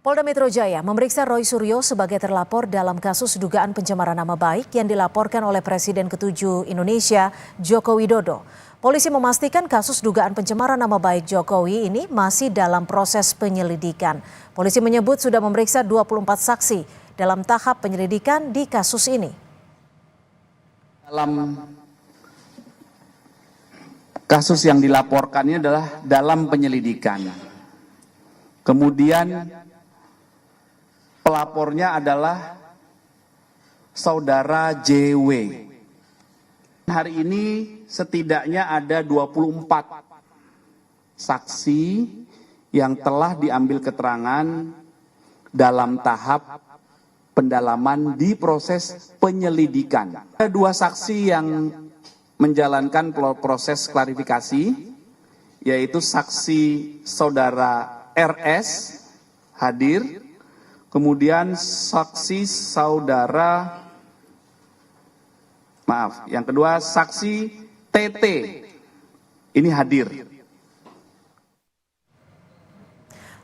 Polda Metro Jaya memeriksa Roy Suryo sebagai terlapor dalam kasus dugaan pencemaran nama baik yang dilaporkan oleh Presiden ke-7 Indonesia, Joko Widodo. Polisi memastikan kasus dugaan pencemaran nama baik Jokowi ini masih dalam proses penyelidikan. Polisi menyebut sudah memeriksa 24 saksi dalam tahap penyelidikan di kasus ini. Dalam kasus yang dilaporkannya adalah dalam penyelidikan. Kemudian pelapornya adalah saudara JW. Hari ini setidaknya ada 24 saksi yang telah diambil keterangan dalam tahap pendalaman di proses penyelidikan. Ada 2 saksi yang menjalankan proses klarifikasi, yaitu saksi saudara RS hadir, kemudian saksi saudara, yang kedua saksi TT ini hadir.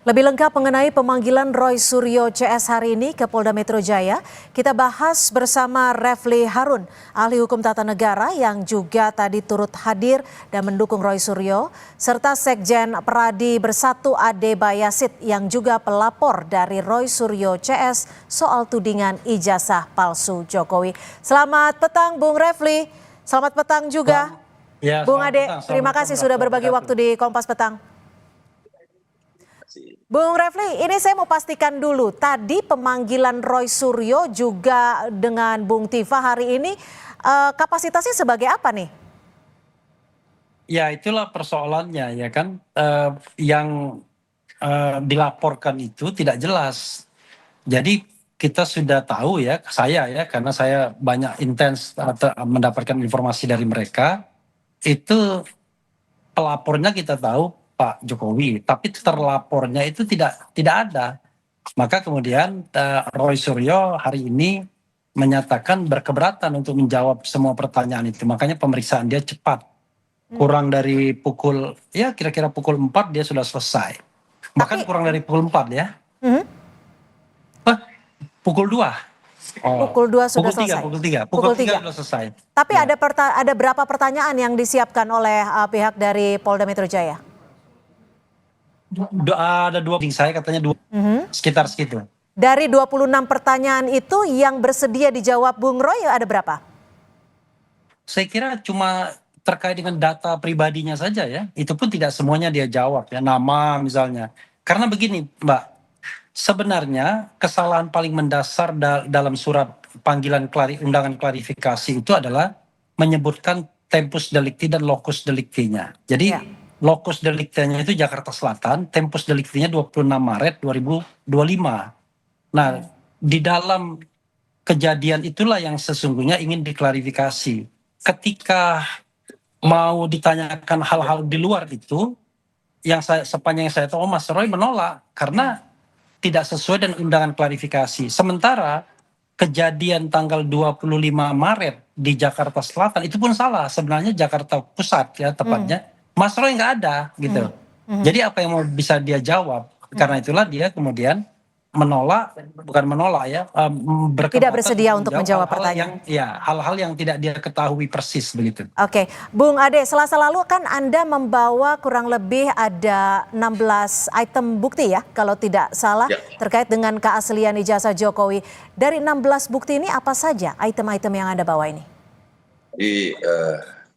Lebih lengkap mengenai pemanggilan Roy Suryo CS hari ini ke Polda Metro Jaya, kita bahas bersama Refli Harun, ahli hukum tata negara yang juga tadi turut hadir dan mendukung Roy Suryo, serta Sekjen Peradi Bersatu Ade Bayasit yang juga pelapor dari Roy Suryo CS soal tudingan ijazah palsu Jokowi. Selamat petang Bung Refli, selamat petang juga ya, Bung Ade, terima kasih sudah berbagi waktu di Kompas Petang. Bung Refli, ini saya mau pastikan dulu, tadi pemanggilan Roy Suryo juga dengan Bung Tifa hari ini kapasitasnya sebagai apa nih? Ya itulah persoalannya ya kan, yang dilaporkan itu tidak jelas. Jadi kita sudah tahu ya, saya ya karena saya banyak intens mendapatkan informasi dari mereka, itu pelapornya kita tahu Pak Jokowi, tapi terlapornya itu tidak ada. Maka kemudian Roy Suryo hari ini menyatakan berkeberatan untuk menjawab semua pertanyaan itu. Makanya pemeriksaan dia cepat. Kurang dari pukul, ya kira-kira pukul 4 dia sudah selesai. Bahkan kurang dari pukul 4 ya. Pukul 2. Pukul 2 sudah selesai. Pukul 3 sudah selesai. Tapi ya. ada berapa pertanyaan yang disiapkan oleh pihak dari Polda Metro Jaya? Ada 2, saya katanya 2, sekitar segitu. Dari 26 pertanyaan itu yang bersedia dijawab Bung Roy ada berapa? Saya kira cuma terkait dengan data pribadinya saja ya. Itu pun tidak semuanya dia jawab ya, nama misalnya. Karena begini Mbak, sebenarnya kesalahan paling mendasar dalam surat panggilan undangan klarifikasi itu adalah menyebutkan tempus delicti dan locus delicti-nya. Jadi ya. Locus delicti-nya itu Jakarta Selatan, tempus delicti-nya 26 Maret 2025. Nah, di dalam kejadian itulah yang sesungguhnya ingin diklarifikasi. Ketika mau ditanyakan hal-hal di luar itu, yang sepanjang yang saya tahu Mas Roy menolak karena tidak sesuai dengan undangan klarifikasi. Sementara kejadian tanggal 25 Maret di Jakarta Selatan itu pun salah. Sebenarnya Jakarta Pusat ya tepatnya. Mas Roy nggak ada gitu. Jadi apa yang mau bisa dia jawab? Karena itulah dia kemudian bukan menolak ya, tidak bersedia untuk menjawab pertanyaan. Hal-hal yang tidak dia ketahui persis begitu. Oke, Bung Ade, Selasa lalu kan Anda membawa kurang lebih ada 16 item bukti ya, kalau tidak salah, terkait dengan keaslian ijazah Jokowi. Dari 16 bukti ini apa saja item-item yang Anda bawa ini?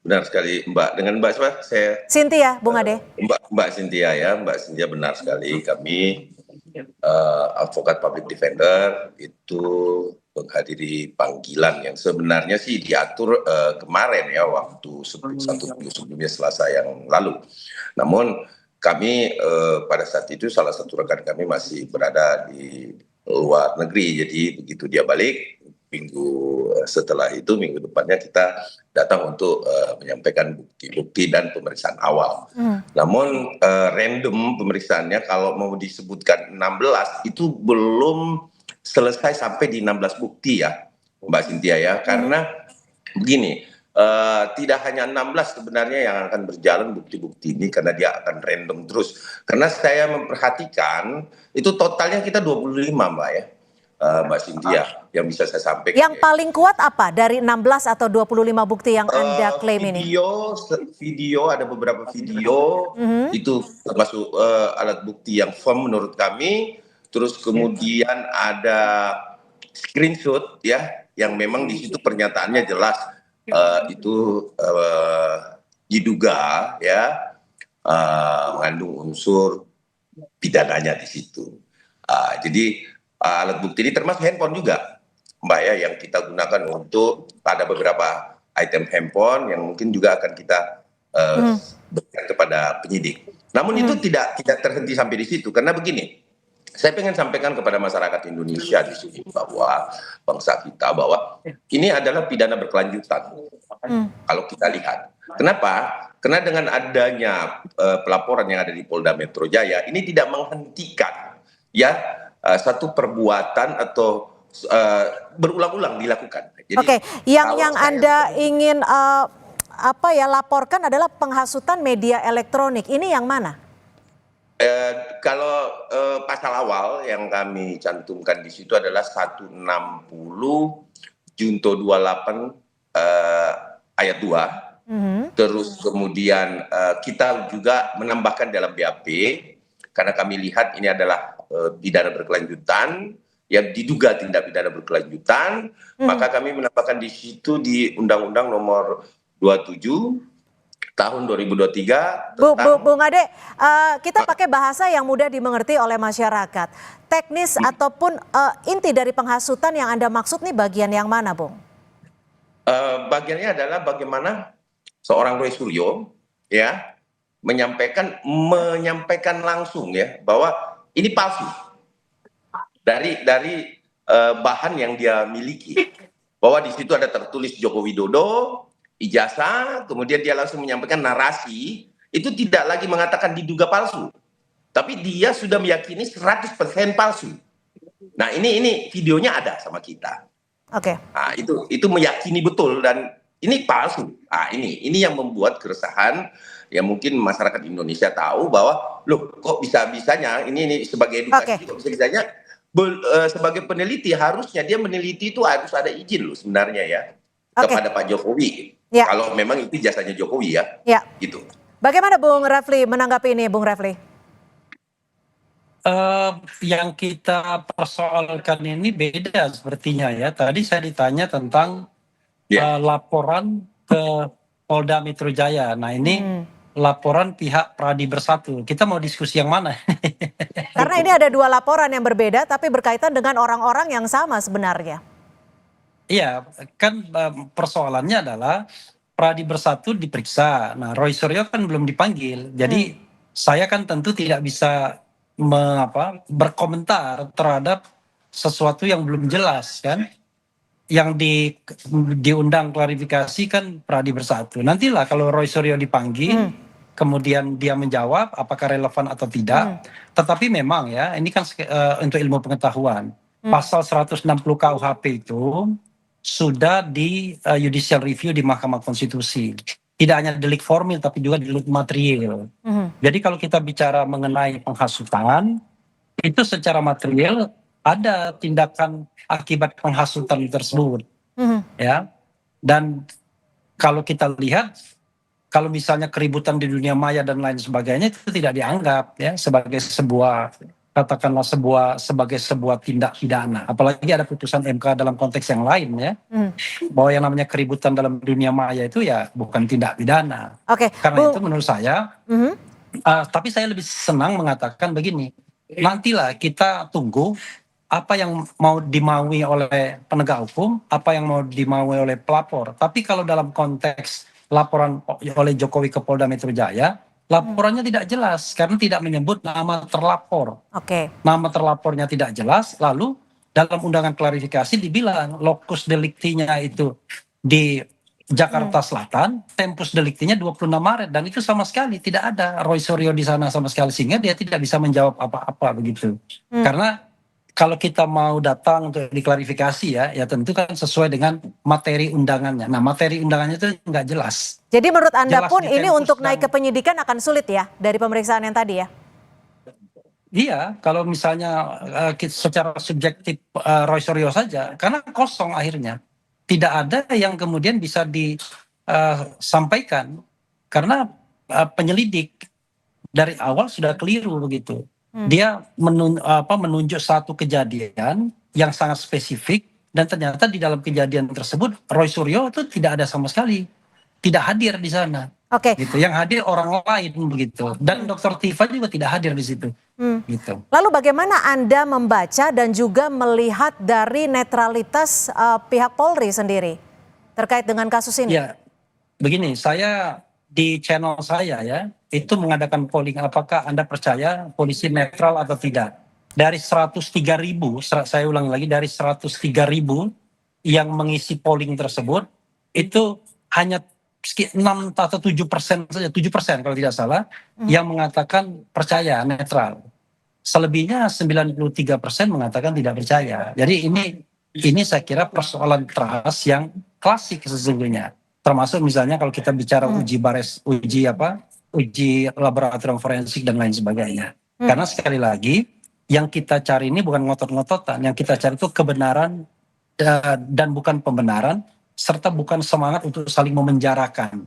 Benar sekali Mbak, dengan Mbak siapa? Cynthia, Bung Ade. Mbak Cynthia ya, Mbak Cynthia benar sekali. Kami advokat public defender itu menghadiri panggilan yang sebenarnya sih diatur kemarin ya, waktu 1 minggu sebelumnya Selasa yang lalu. Namun kami pada saat itu salah satu rekan kami masih berada di luar negeri, jadi begitu dia balik minggu setelah itu, minggu depannya kita datang untuk menyampaikan bukti-bukti dan pemeriksaan awal. Namun random pemeriksaannya kalau mau disebutkan 16 itu belum selesai sampai di 16 bukti ya Mbak Cynthia ya, karena begini, tidak hanya 16 sebenarnya yang akan berjalan bukti-bukti ini karena dia akan random terus. Karena saya memperhatikan itu totalnya kita 25 Mbak ya, Mbak Cynthia yang bisa saya sampaikan. Yang paling kuat apa dari 16 atau 25 bukti yang Anda klaim ini? Video ada beberapa video itu termasuk alat bukti yang firm menurut kami. Terus kemudian ada screenshot ya yang memang di situ pernyataannya jelas itu diduga ya mengandung unsur pidananya di situ. Jadi alat bukti ini termasuk handphone juga, Mbak ya, yang kita gunakan untuk ada beberapa item handphone yang mungkin juga akan kita berikan kepada penyidik. Namun itu tidak terhenti sampai di situ karena begini. Saya ingin sampaikan kepada masyarakat Indonesia di sini bahwa bangsa kita bahwa ini adalah pidana berkelanjutan. Kalau kita lihat, kenapa? Karena dengan adanya pelaporan yang ada di Polda Metro Jaya ini tidak menghentikan ya satu perbuatan atau berulang-ulang dilakukan. Jadi, Oke, yang Anda ingin laporkan adalah penghasutan media elektronik. Ini yang mana? Kalau pasal awal yang kami cantumkan di situ adalah 160 Junto 28 ayat 2. Terus kemudian kita juga menambahkan dalam BAP karena kami lihat ini adalah pidana berkelanjutan yang diduga tindak pidana berkelanjutan, maka kami menambahkan di situ di Undang-Undang Nomor 27 tahun 2023 tentang Bung Ade, kita pakai bahasa yang mudah dimengerti oleh masyarakat. Teknis ataupun inti dari penghasutan yang Anda maksud nih bagian yang mana, Bung? Bagiannya adalah bagaimana seorang Roy Suryo ya menyampaikan langsung ya bahwa ini palsu dari bahan yang dia miliki, bahwa di situ ada tertulis Joko Widodo, ijazah, kemudian dia langsung menyampaikan narasi, itu tidak lagi mengatakan diduga palsu, tapi dia sudah meyakini 100% palsu. Nah ini videonya ada sama kita. Oke. Nah, itu meyakini betul dan ini palsu. Nah ini yang membuat keresahan yang mungkin masyarakat Indonesia tahu bahwa loh kok bisa-bisanya ini sebagai edukasi kok bisa-bisanya sebagai peneliti harusnya dia meneliti itu harus ada izin loh sebenarnya ya kepada Pak Jokowi. Ya. Kalau memang itu jasanya Jokowi ya. Gitu. Bagaimana Bung Refli menanggapi ini, Bung Refli? Yang kita persoalkan ini beda sepertinya ya. Tadi saya ditanya tentang laporan ke Polda Metro Jaya. Nah ini laporan pihak Pradi Bersatu. Kita mau diskusi yang mana? Karena ini ada dua laporan yang berbeda tapi berkaitan dengan orang-orang yang sama sebenarnya. Iya, kan persoalannya adalah Pradi Bersatu diperiksa. Nah, Roy Suryo kan belum dipanggil. Jadi saya kan tentu tidak bisa berkomentar terhadap sesuatu yang belum jelas kan. Yang diundang klarifikasi kan Pradi Bersatu. Nantilah kalau Roy Suryo dipanggil, kemudian dia menjawab apakah relevan atau tidak. Tetapi memang ya, ini kan untuk ilmu pengetahuan. Pasal 160 KUHP itu sudah di judicial review di Mahkamah Konstitusi. Tidak hanya delik formil tapi juga delik material. Jadi kalau kita bicara mengenai penghasutan, itu secara material ada tindakan akibat penghasutan tersebut. Ya. Dan kalau kita lihat, kalau misalnya keributan di dunia maya dan lain sebagainya itu tidak dianggap ya sebagai sebuah katakanlah sebagai sebuah tindak pidana. Apalagi ada putusan MK dalam konteks yang lain ya. Bahwa yang namanya keributan dalam dunia maya itu ya bukan tindak pidana. Karena itu menurut saya, tapi saya lebih senang mengatakan begini, nantilah kita tunggu apa yang mau dimaui oleh penegak hukum, apa yang mau dimaui oleh pelapor. Tapi kalau dalam konteks laporan oleh Jokowi ke Polda Metro Jaya, laporannya tidak jelas karena tidak menyebut nama terlapor. Nama terlapornya tidak jelas, lalu dalam undangan klarifikasi dibilang lokus deliktinya itu di Jakarta Selatan, tempus deliktinya 26 Maret dan itu sama sekali tidak ada Roy Suryo di sana sama sekali sehingga dia tidak bisa menjawab apa-apa begitu. Karena kalau kita mau datang untuk diklarifikasi ya tentu kan sesuai dengan materi undangannya. Nah, materi undangannya itu nggak jelas. Jadi menurut Anda Jelas pun di ini tempus untuk naik ke dan penyidikan akan sulit ya dari pemeriksaan yang tadi ya? iya, kalau misalnya secara subjektif Roy Suryo saja, karena kosong akhirnya, tidak ada yang kemudian bisa disampaikan karena penyelidik dari awal sudah keliru begitu. Dia menunjuk satu kejadian yang sangat spesifik dan ternyata di dalam kejadian tersebut Roy Suryo itu tidak ada sama sekali, tidak hadir di sana. Oke. Gitu. Yang hadir orang lain begitu. Dan Dr. Tifa juga tidak hadir di situ. Gitu. Lalu bagaimana Anda membaca dan juga melihat dari netralitas pihak Polri sendiri terkait dengan kasus ini? Ya, begini, saya di channel saya ya, itu mengadakan polling apakah Anda percaya polisi netral atau tidak. Dari 103.000, saya ulang lagi, dari 103.000 yang mengisi polling tersebut, itu hanya 6 atau 7% saja, 7% kalau tidak salah, yang mengatakan percaya netral. Selebihnya 93% mengatakan tidak percaya. Jadi ini saya kira persoalan trust yang klasik sesungguhnya. Termasuk misalnya kalau kita bicara uji laboratorium forensik dan lain sebagainya. Karena sekali lagi yang kita cari ini bukan ngotot-ngototan, yang kita cari itu kebenaran dan bukan pembenaran, serta bukan semangat untuk saling memenjarakan.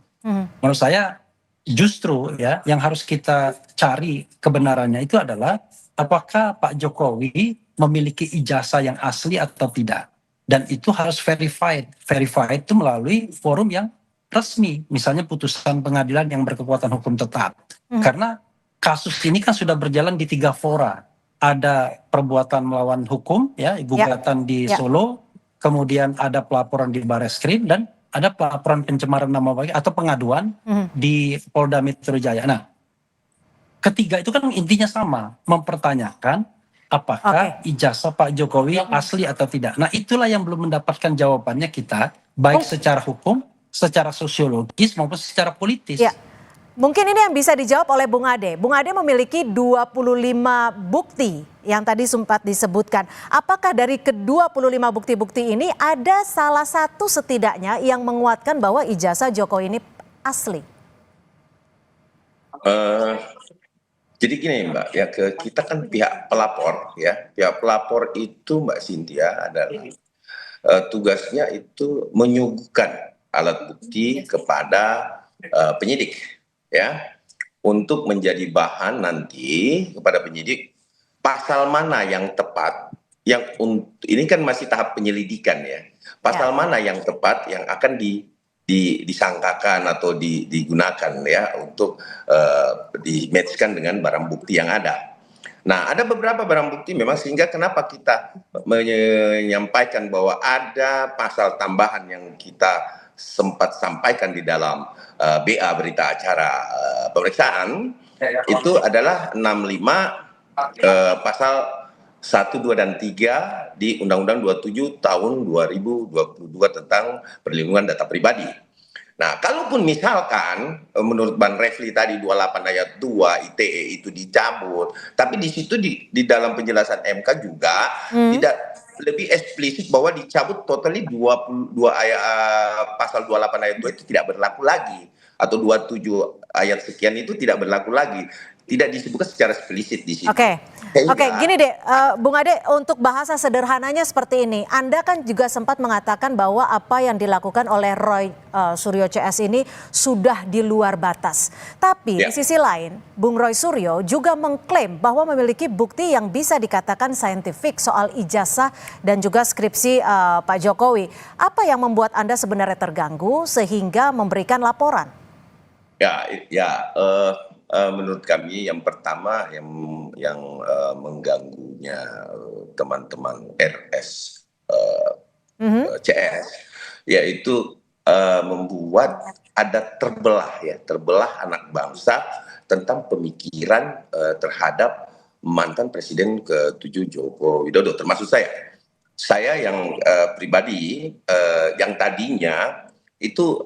Menurut saya justru ya yang harus kita cari kebenarannya itu adalah apakah Pak Jokowi memiliki ijazah yang asli atau tidak. Dan itu harus verified. Verified itu melalui forum yang resmi. Misalnya putusan pengadilan yang berkekuatan hukum tetap. Karena kasus ini kan sudah berjalan di 3 fora. Ada perbuatan melawan hukum, ya gugatan di Solo, kemudian ada pelaporan di Barreskrim, dan ada pelaporan pencemaran nama baik atau pengaduan di Polda Metro Jaya. Nah, ketiga itu kan intinya sama, mempertanyakan apakah ijazah Pak Jokowi asli atau tidak. Nah, itulah yang belum mendapatkan jawabannya kita, baik secara hukum, secara sosiologis maupun secara politis. Ya. Mungkin ini yang bisa dijawab oleh Bung Ade. Bung Ade memiliki 25 bukti yang tadi sempat disebutkan. Apakah dari ke-25 bukti-bukti ini ada salah satu setidaknya yang menguatkan bahwa ijazah Jokowi ini asli? Jadi gini Mbak, ya kita kan pihak pelapor ya. Pihak pelapor itu Mbak Cynthia adalah tugasnya itu menyuguhkan alat bukti kepada penyidik ya, untuk menjadi bahan nanti kepada penyidik pasal mana yang tepat, yang ini kan masih tahap penyelidikan ya, pasal mana yang tepat yang akan disangkakan atau digunakan ya untuk di-matchkan dengan barang bukti yang ada. Nah, ada beberapa barang bukti memang sehingga kenapa kita menyampaikan bahwa ada pasal tambahan yang kita sempat sampaikan di dalam BA berita acara pemeriksaan itu adalah 65 pasal 1, 2, dan 3 di Undang-Undang 27 tahun 2022 tentang perlindungan data pribadi. Nah, kalaupun misalkan menurut Bang Refli tadi 28 ayat 2 ITE itu dicabut, tapi di situ di dalam penjelasan MK juga tidak lebih eksplisit bahwa dicabut totally 22 ayat pasal 28 ayat 2 itu tidak berlaku lagi, atau 27 ayat sekian itu tidak berlaku lagi. Tidak disebutkan secara eksplisit di situ. Oke, gini deh, Bung Ade, untuk bahasa sederhananya seperti ini. Anda kan juga sempat mengatakan bahwa apa yang dilakukan oleh Roy Suryo CS ini sudah di luar batas. Tapi di sisi lain, Bung Roy Suryo juga mengklaim bahwa memiliki bukti yang bisa dikatakan saintifik soal ijazah dan juga skripsi Pak Jokowi. Apa yang membuat Anda sebenarnya terganggu sehingga memberikan laporan? Menurut kami yang pertama yang mengganggunya teman-teman RS CS yaitu membuat ada terbelah anak bangsa tentang pemikiran terhadap mantan Presiden ke-7 Joko Widodo, termasuk saya yang pribadi yang tadinya itu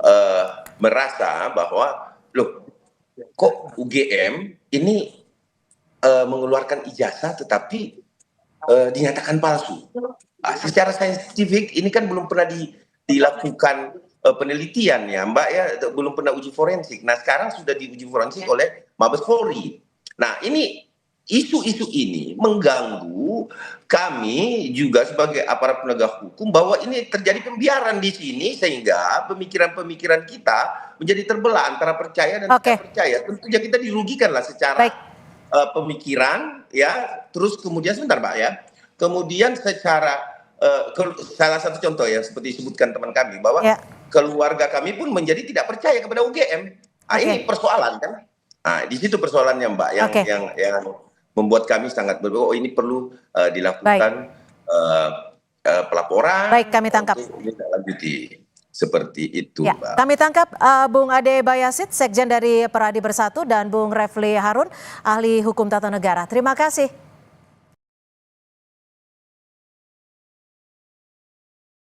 merasa bahwa loh, kok UGM ini mengeluarkan ijazah tetapi dinyatakan palsu. Secara saintifik ini kan belum pernah dilakukan penelitian ya Mbak ya, belum pernah uji forensik. Nah sekarang sudah diuji forensik oleh Mabes Polri. Nah ini isu-isu ini mengganggu kami juga sebagai aparat penegak hukum bahwa ini terjadi pembiaran di sini sehingga pemikiran-pemikiran kita menjadi terbelah antara percaya dan Oke. tidak percaya. Tentunya kita dirugikan lah secara Baik. pemikiran ya, terus kemudian sebentar Mbak ya, kemudian secara salah satu contoh ya seperti disebutkan teman kami bahwa Ya. keluarga kami pun menjadi tidak percaya kepada UGM. Nah, Oke. ini persoalan kan? Nah, di situ persoalannya Mbak Oke. yang membuat kami sangat berpikir oh ini perlu dilakukan pelaporan. Baik, kami tangkap. Untuk ditindaklanjuti. Seperti itu, Ya, Mbak. kami tangkap Bung Ade Bayasit, Sekjen dari Peradi Bersatu, dan Bung Refli Harun, ahli hukum tata negara. Terima kasih.